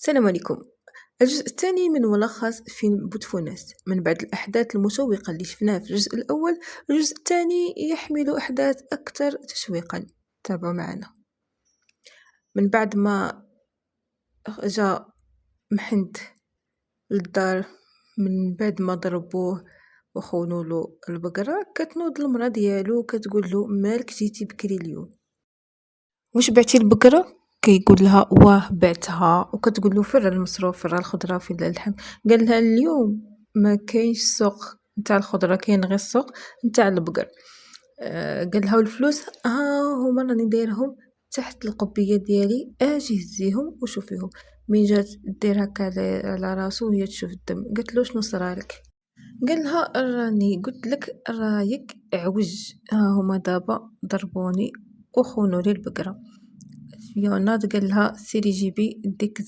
السلام عليكم. الجزء الثاني من ملخص فيلم بوتفوناس. من بعد الأحداث المشوقة اللي شفناها في الجزء الأول، الجزء الثاني يحمل أحداث أكثر تشويقا. تابعوا معنا. من بعد ما جاء محنت للدار، من بعد ما ضربوه وخونوا له البقرة، كتنوض المرا ديالو كتقول له مالك جيتي بكري اليوم، واش بعتي البقرة؟ كيقول لها واه بعتها، وكتقول له فر المصروف، فر الخضره، في اللحم. قال لها اليوم ما كاينش سوق نتاع الخضره، كاين غير السوق نتاع البقر. قال لها الفلوس ها هما راني دايرهم تحت القبيه ديالي، اجي هزيهم وشوفيهم. من جات دير هكا على راسو وهي تشوف الدم، قالت له شنو صرالك؟ قال لها راني قلت لك رايك عوج، ها هما دابا ضربوني وخونوا لي البقره. فيونا قال لها سيري جيبي ديك